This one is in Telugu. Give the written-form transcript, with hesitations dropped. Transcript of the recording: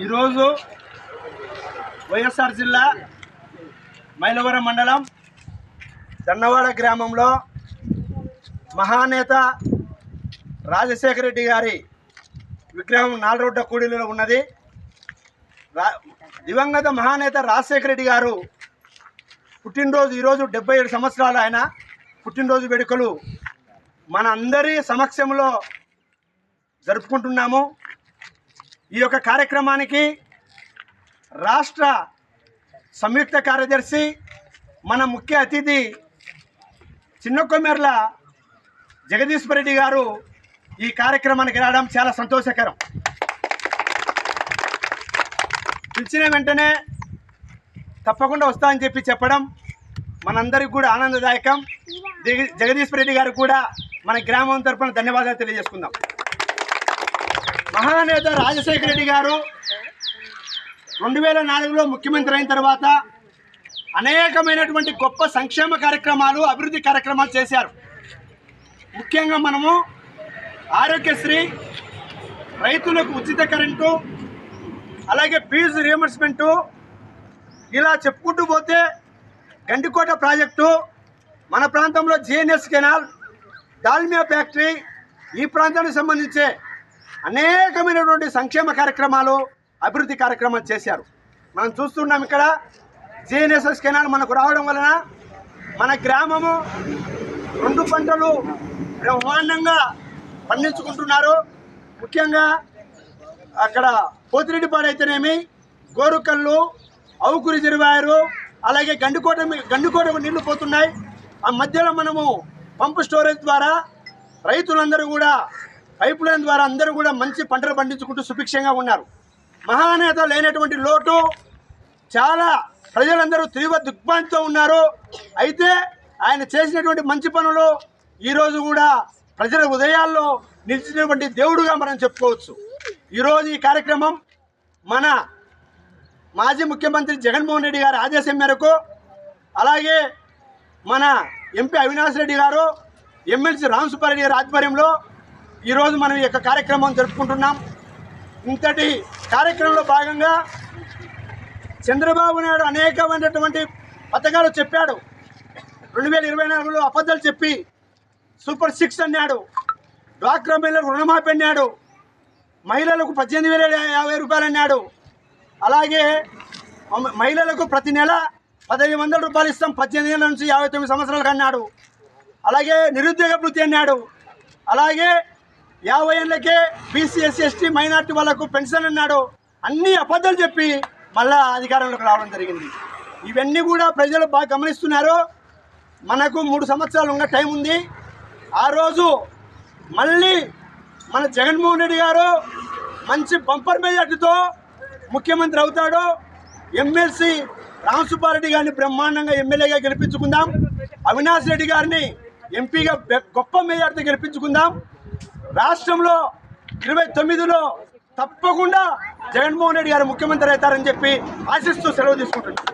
ఈరోజు వైఎస్ఆర్ జిల్లా మైలవరం మండలం దన్నవాడ గ్రామంలో మహానేత రాజశేఖర రెడ్డి గారి విగ్రహం నాలురోడ్డ కూడలిలో ఉన్నది. దివంగత మహానేత రాజశేఖర రెడ్డి గారు పుట్టినరోజు ఈరోజు 77 సంవత్సరాలు. ఆయన పుట్టినరోజు వేడుకలు మన అందరి సమక్షంలో జరుపుకుంటున్నాము. ఈ యొక్క కార్యక్రమానికి రాష్ట్ర సంయుక్త కార్యదర్శి మన ముఖ్య అతిథి చిన్నకొమెర్ల జగదీశ్వర్ రెడ్డి గారు ఈ కార్యక్రమానికి రావడం చాలా సంతోషకరం. పిలిచిన వెంటనే తప్పకుండా వస్తా అని చెప్పడం మనందరికి కూడా ఆనందదాయకం. జగదీశ్వర్ రెడ్డి గారు కూడా మన గ్రామం తరఫున ధన్యవాదాలు తెలియజేసుకుందాం. మహానేత రాజశేఖర రెడ్డి గారు 2004లో ముఖ్యమంత్రి అయిన తర్వాత అనేకమైనటువంటి గొప్ప సంక్షేమ కార్యక్రమాలు, అభివృద్ధి కార్యక్రమాలు చేశారు. ముఖ్యంగా మనము ఆరోగ్యశ్రీ, రైతులకు ఉచిత కరెంటు, అలాగే ఫీజు రియంబర్స్మెంటు, ఇలా చెప్పుకుంటూ పోతే గండికోట ప్రాజెక్టు, మన ప్రాంతంలో జిఎన్ఎస్ కెనాల్, దాల్మియా ఫ్యాక్టరీ, ఈ ప్రాంతానికి సంబంధించే అనేకమైనటువంటి సంక్షేమ కార్యక్రమాలు, అభివృద్ధి కార్యక్రమాలు చేశారు. మనం చూస్తున్నాం ఇక్కడ జిఎన్ఎస్ఎస్ కెనాల్ మనకు రావడం వలన మన గ్రామము 2 పంటలు బ్రహ్మాండంగా పండించుకుంటున్నారు. ముఖ్యంగా అక్కడ పోతిరెడ్డిపాడు అయితేనేమి, గోరుకల్లు, అవుకు రిజర్వాయరు, అలాగే గండికోటకు నీళ్లు పోతున్నాయి. ఆ మధ్యలో మనము పంపు స్టోరేజ్ ద్వారా రైతులందరూ కూడా పైప్ లైన్ ద్వారా అందరూ కూడా మంచి పంటలు పండించుకుంటూ సుభిక్షంగా ఉన్నారు. మహానేత లేనటువంటి లోటు, చాలా ప్రజలందరూ తీవ్ర దిగ్భ్రాంతితో ఉన్నారు. అయితే ఆయన చేసినటువంటి మంచి పనులు ఈరోజు కూడా ప్రజల హృదయాల్లో నిలిచినటువంటి దేవుడుగా మనం చెప్పుకోవచ్చు. ఈరోజు ఈ కార్యక్రమం మన మాజీ ముఖ్యమంత్రి జగన్మోహన్ రెడ్డి గారి ఆదేశం మేరకు, అలాగే మన ఎంపీ అవినాష్ రెడ్డి గారు, ఎమ్మెల్సీ రామసుబ్బారెడ్డి గారి ఆధ్వర్యంలో ఈరోజు మనం ఈ యొక్క కార్యక్రమం జరుపుకుంటున్నాం. ఇంతటి కార్యక్రమంలో భాగంగా చంద్రబాబు నాయుడు అనేకమైనటువంటి పథకాలు చెప్పాడు. 2024లో అబద్ధాలు చెప్పి సూపర్ 6 అన్నాడు, డ్వాక్రా మహిళలకు రుణమాఫీ అన్నాడు, మహిళలకు 18,050 రూపాయలు అన్నాడు, అలాగే మహిళలకు ప్రతి నెల 1,500 రూపాయలు ఇస్తాం 18 ఏళ్ళ నుంచి 59 సంవత్సరాలకు అన్నాడు. అలాగే నిరుద్యోగ వృత్తి అన్నాడు. అలాగే 50 ఏళ్ళకే బీసీ, ఎస్సీ, ఎస్టీ, మైనార్టీ వాళ్ళకు పెన్షన్ అన్నాడు. అన్ని అబద్ధాలు చెప్పి మళ్ళా అధికారంలోకి రావడం జరిగింది. ఇవన్నీ కూడా ప్రజలు బాగా గమనిస్తున్నారు. మనకు 3 సంవత్సరాలు ఇంకా టైం ఉంది. ఆ రోజు మళ్ళీ మన జగన్మోహన్ రెడ్డి గారు మంచి బంపర్ మెజార్టీతో ముఖ్యమంత్రి అవుతాడు. ఎమ్మెల్సీ రామసుబ్బారెడ్డి గారిని బ్రహ్మాండంగా ఎమ్మెల్యేగా గెలిపించుకుందాం. అవినాష్ రెడ్డి గారిని ఎంపీగా గొప్ప మెజార్టీతో గెలిపించుకుందాం. రాష్ట్రంలో 29లో తప్పకుండా జగన్మోహన్ రెడ్డి గారు ముఖ్యమంత్రి అవుతారని చెప్పి ఆశిస్తూ సెలవు తీసుకుంటున్నాం.